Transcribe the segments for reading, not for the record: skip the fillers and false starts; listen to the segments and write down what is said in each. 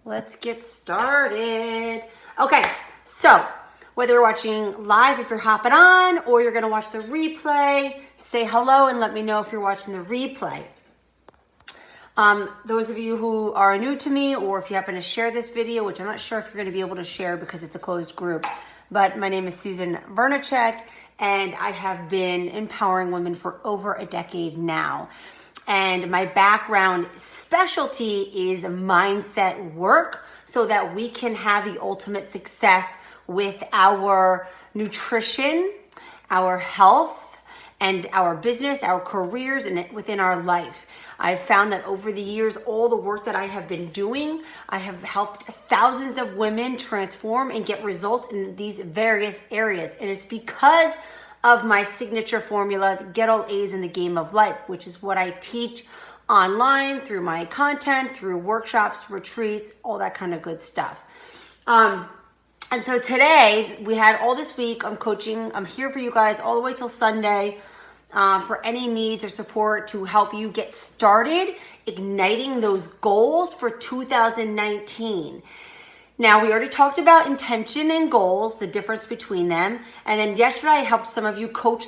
Let's get started. Okay, so whether you're watching live, if you're hopping on, or you're gonna watch the replay, say hello and let me know if you're watching the replay. Those of you who are new to me, or if you happen to share this video, which I'm not sure if you're gonna be able to share because it's a closed group, but my name is Susan Vernachek, and I have been empowering women for over a decade now. And my background specialty is mindset work so that we can have the ultimate success with our nutrition, our health, and our business, our careers, and within our life. I've found that over the years, all the work that I have been doing, I have helped thousands of women transform and get results in these various areas. And it's because of my signature formula, Get All A's in the Game of Life, which is what I teach online through my content, through workshops, retreats, all that kind of good stuff. And so today we had all this week, I'm coaching, I'm here for you guys all the way till Sunday for any needs or support to help you get started igniting those goals for 2019. Now, we already talked about intention and goals, the difference between them. And then yesterday I helped some of you coach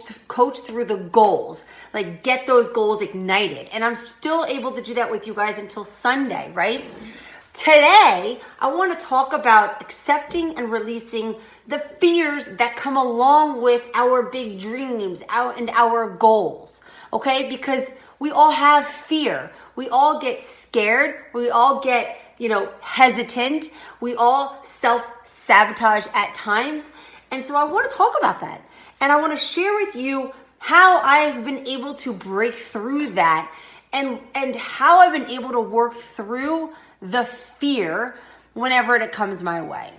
through the goals, like get those goals ignited. And I'm still able to do that with you guys until Sunday, right? Today, I want to talk about accepting and releasing the fears that come along with our big dreams and our goals, okay? Because we all have fear. We all get scared. We all get hesitant. We all self-sabotage at times. And so I want to talk about that. And I want to share with you how I've been able to break through that and how I've been able to work through the fear whenever it comes my way.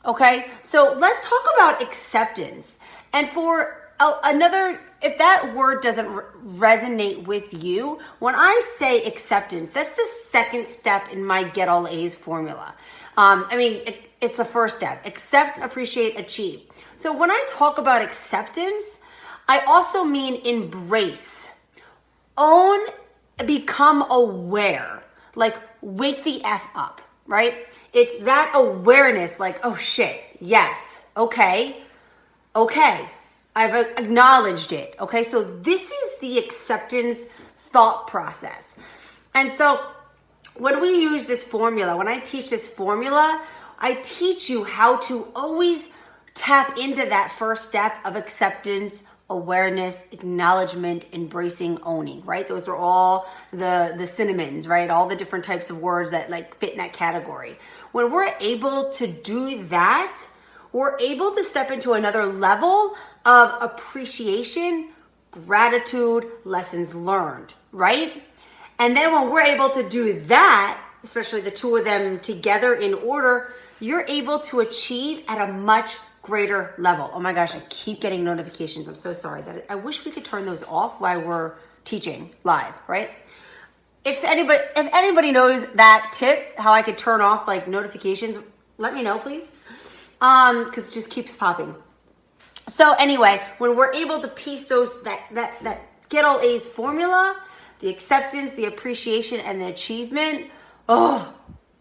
Okay? So let's talk about acceptance. And for if that word doesn't resonate with you, when I say acceptance, that's the second step in my Get All A's formula. It's the first step. Accept, appreciate, achieve. So when I talk about acceptance, I also mean embrace, own, become aware, like wake the F up, right? It's that awareness, like, oh shit, yes, okay. I've acknowledged it. Okay, so this is the acceptance thought process. And so when we use this formula, when I teach this formula, I teach you how to always tap into that first step of acceptance, awareness, acknowledgement, embracing, owning, right? Those are all the synonyms, right? All the different types of words that like fit in that category. When we're able to do that, we're able to step into another level of appreciation, gratitude, lessons learned, right? And then when we're able to do that, especially the two of them together in order, you're able to achieve at a much greater level. Oh my gosh, I keep getting notifications. I'm so sorry. I wish we could turn those off while we're teaching live, right? If anybody knows that tip, how I could turn off like notifications, let me know, please. Because it just keeps popping. So anyway, when we're able to piece that Get All A's formula, the acceptance, the appreciation, and the achievement, oh,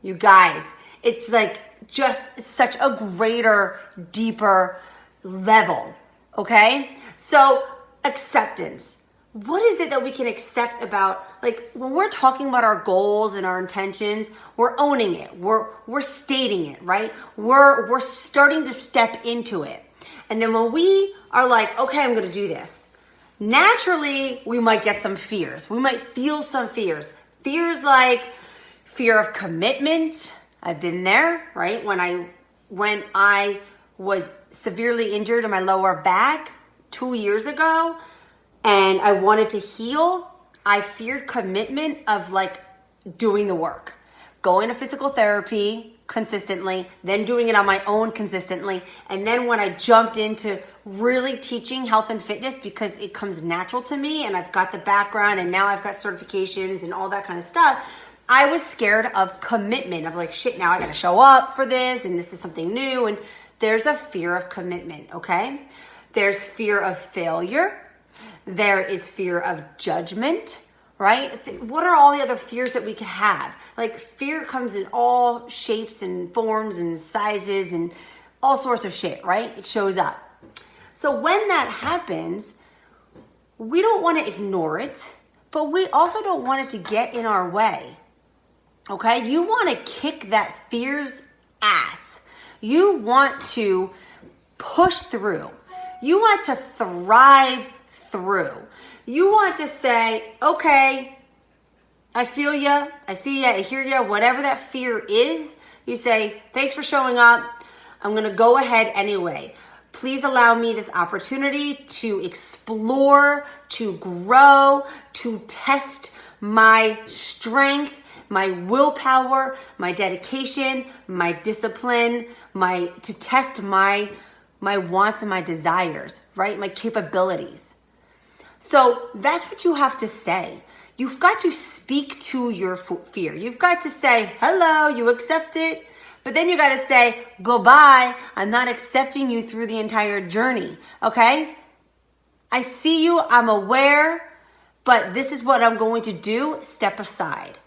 you guys, it's like just such a greater, deeper level, okay? So acceptance. What is it that we can accept about, like when we're talking about our goals and our intentions, we're owning it. We're stating it, right? We're starting to step into it. And then when we are like, okay, I'm going to do this, naturally, we might get some fears. We might feel some fears. Fears like fear of commitment. I've been there, right? When I was severely injured in my lower back 2 years ago and I wanted to heal, I feared commitment of like doing the work, going to physical therapy consistently, then doing it on my own consistently. And then when I jumped into really teaching health and fitness because it comes natural to me and I've got the background and now I've got certifications and all that kind of stuff, I was scared of commitment, of like, shit, now I got to show up for this and this is something new. And there's a fear of commitment, okay? There's fear of failure. There is fear of judgment. right? What are all the other fears that we could have? Like, fear comes in all shapes and forms and sizes and all sorts of shit, right? It shows up. So when that happens, we don't want to ignore it, but we also don't want it to get in our way. Okay? You want to kick that fear's ass. You want to push through. You want to thrive through. You want to say, okay, I feel ya, I see ya, I hear ya, whatever that fear is, you say, thanks for showing up. I'm going to go ahead anyway. Please allow me this opportunity to explore, to grow, to test my strength, my willpower, my dedication, my discipline, to test my wants and my desires, right? My capabilities. So that's what you have to say. You've got to speak to your fear. You've got to say, hello, you accept it. But then you got to say, goodbye. I'm not accepting you through the entire journey. Okay? I see you. I'm aware. But this is what I'm going to do. Step aside.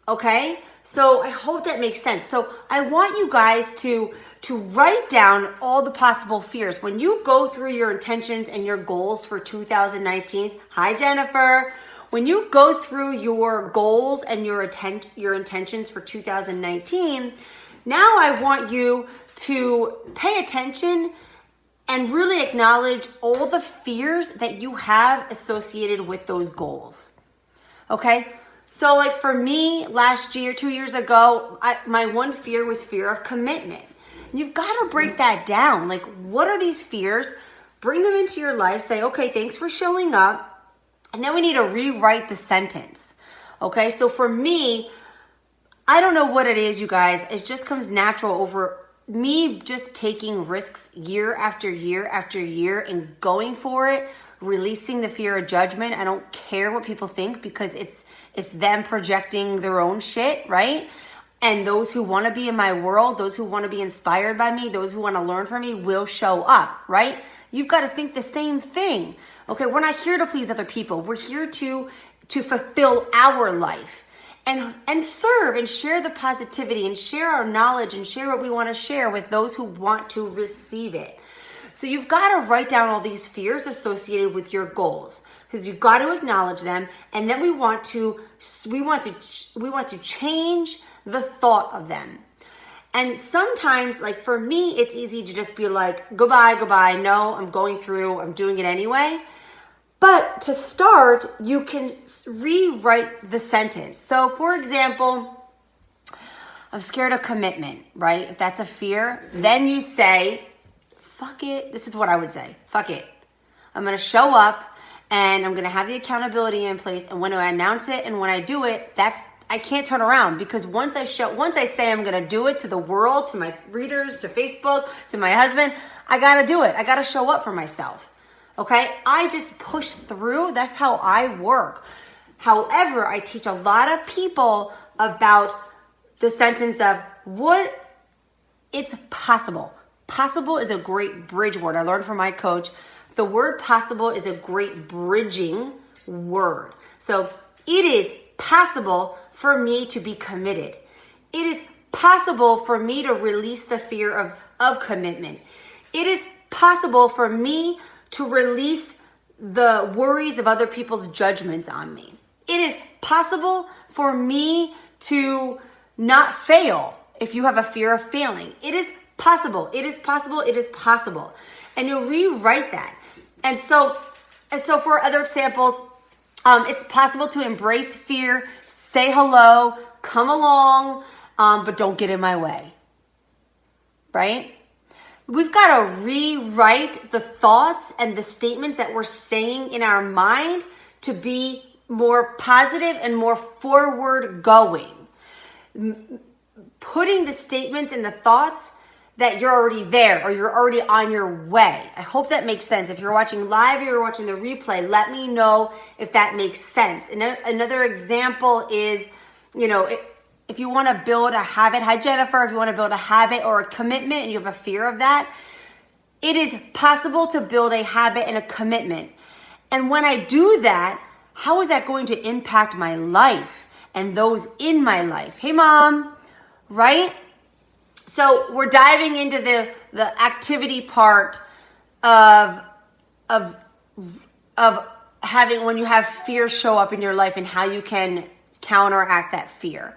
Okay? So I hope that makes sense. So I want you guys to write down all the possible fears. When you go through your intentions and your goals for 2019, hi Jennifer. When you go through your goals and your intentions for 2019, now I want you to pay attention and really acknowledge all the fears that you have associated with those goals. Okay? So like for me, last year, 2 years ago, my one fear was fear of commitment. You've got to break that down. Like, what are these fears? Bring them into your life. Say, okay, thanks for showing up. And then we need to rewrite the sentence. Okay, so for me, I don't know what it is, you guys. It just comes natural over me just taking risks year after year after year and going for it, releasing the fear of judgment. I don't care what people think because it's them projecting their own shit, right? And those who want to be in my world, those who want to be inspired by me, those who want to learn from me will show up, right? You've got to think the same thing. Okay, we're not here to please other people. We're here to fulfill our life and serve and share the positivity and share our knowledge and share what we want to share with those who want to receive it. So you've got to write down all these fears associated with your goals because you've got to acknowledge them, and then we want to change the thought of them. And sometimes, like for me, it's easy to just be like, goodbye. No, I'm going through, I'm doing it anyway. But to start, you can rewrite the sentence. So for example, I'm scared of commitment, right? If that's a fear, then you say, fuck it. This is what I would say. Fuck it. I'm going to show up and I'm going to have the accountability in place. And when I announce it and when I do it, I can't turn around, because once I say I'm going to do it to the world, to my readers, to Facebook, to my husband, I got to do it. I got to show up for myself. Okay? I just push through. That's how I work. However, I teach a lot of people about the sentence of it's possible. Possible is a great bridge word. I learned from my coach. The word possible is a great bridging word. So it is possible for me to be committed. It is possible for me to release the fear of commitment. It is possible for me to release the worries of other people's judgments on me. It is possible for me to not fail if you have a fear of failing. It is possible. It is possible. It is possible. And you'll rewrite that. And so for other examples, it's possible to embrace fear, say hello, come along, but don't get in my way, right? We've got to rewrite the thoughts and the statements that we're saying in our mind to be more positive and more forward going. Putting the statements and the thoughts that you're already there or you're already on your way. I hope that makes sense. If you're watching live or you're watching the replay, let me know if that makes sense. And another example is, if you want to build a habit, hi Jennifer, if you want to build a habit or a commitment and you have a fear of that, it is possible to build a habit and a commitment. And when I do that, how is that going to impact my life and those in my life? Hey, Mom, right? So we're diving into the activity part of having when you have fear show up in your life and how you can counteract that fear.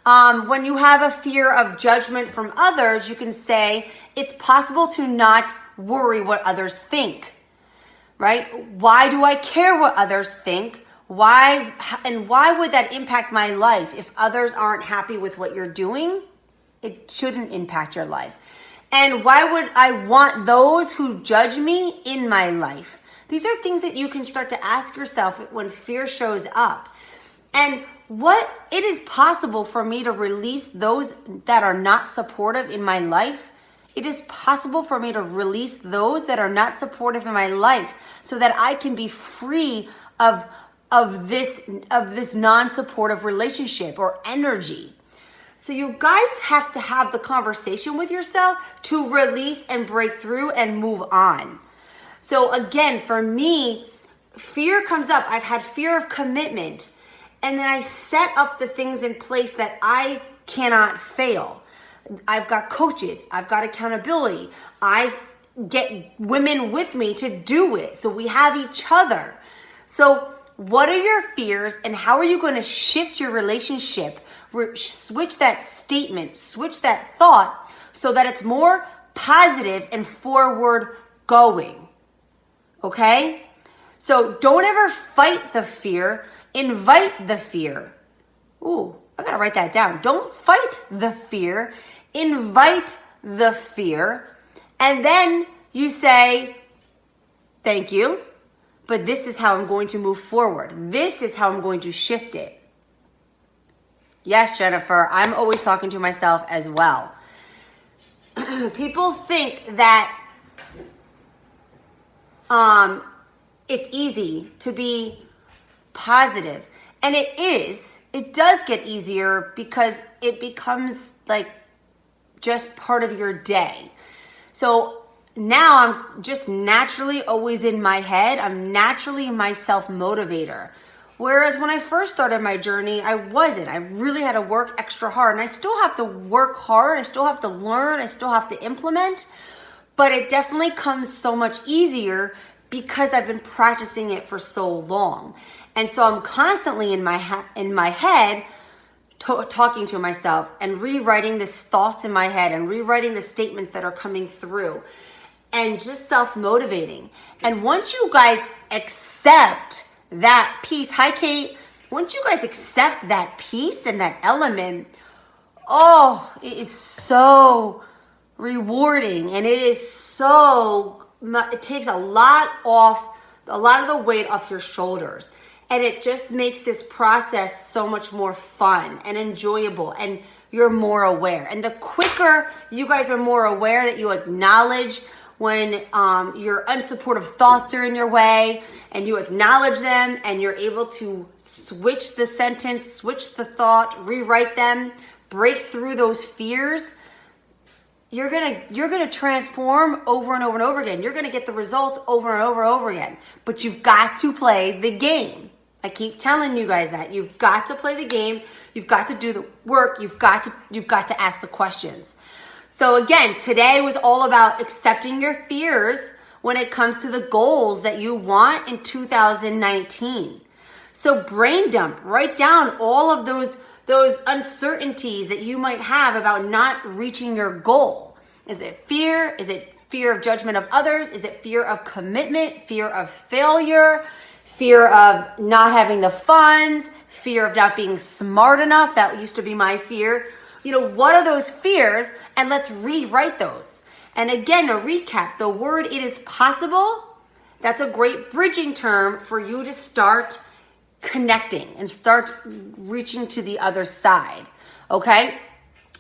When you have a fear of judgment from others, you can say it's possible to not worry what others think, right? Why do I care what others think? Why would that impact my life? If others aren't happy with what you're doing, it shouldn't impact your life. And why would I want those who judge me in my life? These are things that you can start to ask yourself when fear shows up. And it is possible for me to release those that are not supportive in my life. It is possible for me to release those that are not supportive in my life so that I can be free of this non-supportive relationship or energy. So you guys have to have the conversation with yourself to release and break through and move on. So again, for me, fear comes up. I've had fear of commitment, and then I set up the things in place that I cannot fail. I've got coaches. I've got accountability. I get women with me to do it. So we have each other. So what are your fears and how are you going to shift your relationship? Switch that statement, switch that thought so that it's more positive and forward going. Okay? So don't ever fight the fear, invite the fear. Ooh, I gotta write that down. Don't fight the fear, invite the fear, and then you say, thank you, but this is how I'm going to move forward. This is how I'm going to shift it. Yes, Jennifer, I'm always talking to myself as well. People think that it's easy to be positive. And it is. It does get easier because it becomes like just part of your day. So now I'm just naturally always in my head. I'm naturally my self-motivator. Whereas when I first started my journey, I wasn't. I really had to work extra hard. And I still have to work hard. I still have to learn. I still have to implement. But it definitely comes so much easier because I've been practicing it for so long. And so I'm constantly in my head talking to myself and rewriting these thoughts in my head and rewriting the statements that are coming through and just self-motivating. And once you guys accept that piece, hi Kate, once you guys accept that piece and that element, oh, it is so rewarding and it takes a lot of the weight off your shoulders. And it just makes this process so much more fun and enjoyable, and you're more aware. And the quicker you guys are more aware that you acknowledge when your unsupportive thoughts are in your way, and you acknowledge them, and you're able to switch the sentence, switch the thought, rewrite them, break through those fears, you're gonna transform over and over and over again. You're gonna get the results over and over and over again. But you've got to play the game. I keep telling you guys that. You've got to play the game. You've got to do the work. You've got to ask the questions. So again, today was all about accepting your fears when it comes to the goals that you want in 2019. So brain dump, write down all of those uncertainties that you might have about not reaching your goal. Is it fear? Is it fear of judgment of others? Is it fear of commitment? Fear of failure? Fear of not having the funds? Fear of not being smart enough? That used to be my fear. What are those fears? And let's rewrite those. And again, to recap, the word "it is possible," that's a great bridging term for you to start connecting and start reaching to the other side. Okay?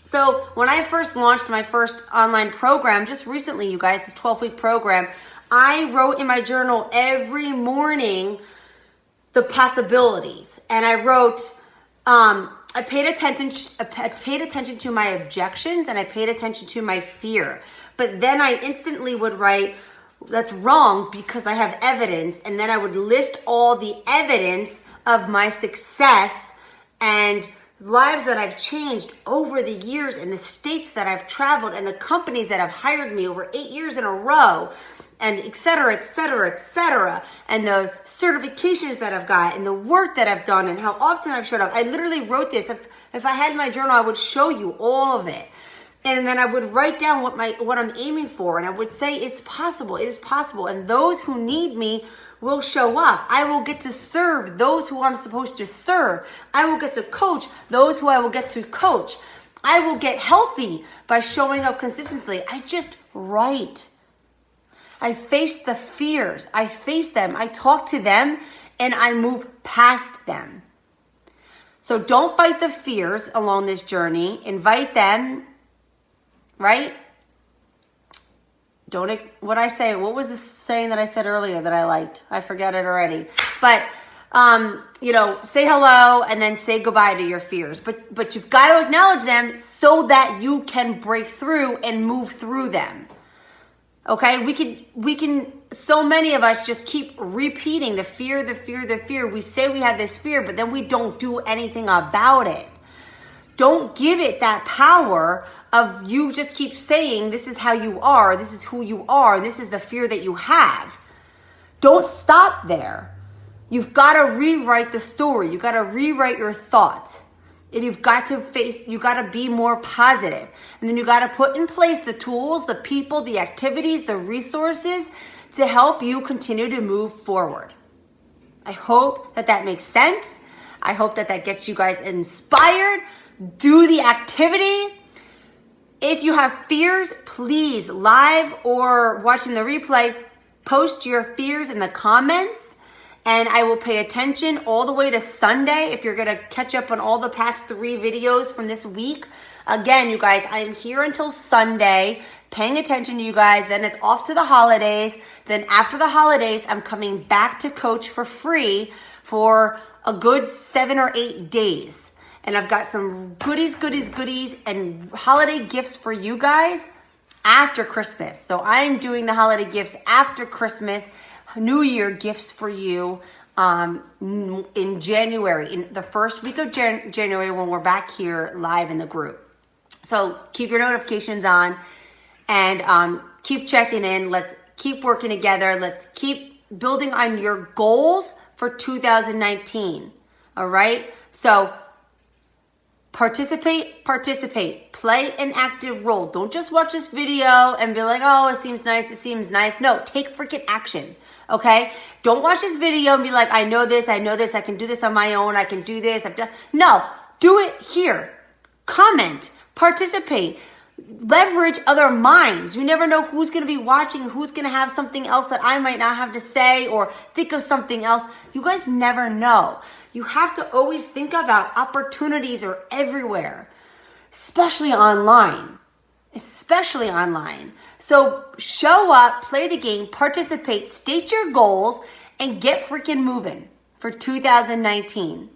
So when I first launched my first online program, just recently, you guys, this 12-week program, I wrote in my journal every morning the possibilities. And I wrote, I paid attention to my objections and I paid attention to my fear. But then I instantly would write, that's wrong because I have evidence. And then I would list all the evidence of my success and lives that I've changed over the years and the states that I've traveled and the companies that have hired me over 8 years in a row, and et cetera, et cetera, et cetera, and the certifications that I've got and the work that I've done and how often I've showed up. I literally wrote this. If I had my journal, I would show you all of it. And then I would write down what I'm aiming for, and I would say it's possible. It is possible. And those who need me will show up. I will get to serve those who I'm supposed to serve. I will get to coach those who I will get to coach. I will get healthy by showing up consistently. I just write. I face the fears. I face them. I talk to them and I move past them. So don't fight the fears along this journey. Invite them, right? What was the saying that I said earlier that I liked? I forget it already. But, say hello and then say goodbye to your fears. But you've got to acknowledge them so that you can break through and move through them. Okay, we can, so many of us just keep repeating the fear, the fear, the fear. We say we have this fear, but then we don't do anything about it. Don't give it that power of you just keep saying, this is how you are, this is who you are, and this is the fear that you have. Don't stop there. You've got to rewrite the story. You've got to rewrite your thoughts. And you've got to be more positive. And then you got to put in place the tools, the people, the activities, the resources to help you continue to move forward. I hope that makes sense. I hope that gets you guys inspired. Do the activity. If you have fears, please, live or watching the replay, post your fears in the comments. And I will pay attention all the way to Sunday if you're going to catch up on all the past 3 videos from this week. Again, you guys, I'm here until Sunday, paying attention to you guys. Then it's off to the holidays. Then after the holidays, I'm coming back to coach for free for a good 7 or 8 days. And I've got some goodies, and holiday gifts for you guys after Christmas. So I'm doing the holiday gifts after Christmas. New Year gifts for you in January, in the first week of January when we're back here live in the group. So keep your notifications on and keep checking in. Let's keep working together. Let's keep building on your goals for 2019. All right? So participate, play an active role. Don't just watch this video and be like, oh, it seems nice. No, take freaking action. Okay? Don't watch this video and be like, I know this, I can do this on my own, I can do this. No, do it here. Comment, participate, leverage other minds. You never know who's going to be watching, who's going to have something else that I might not have to say or think of something else. You guys never know. You have to always think about opportunities are everywhere, especially online. So show up, play the game, participate, state your goals, and get freaking moving for 2019.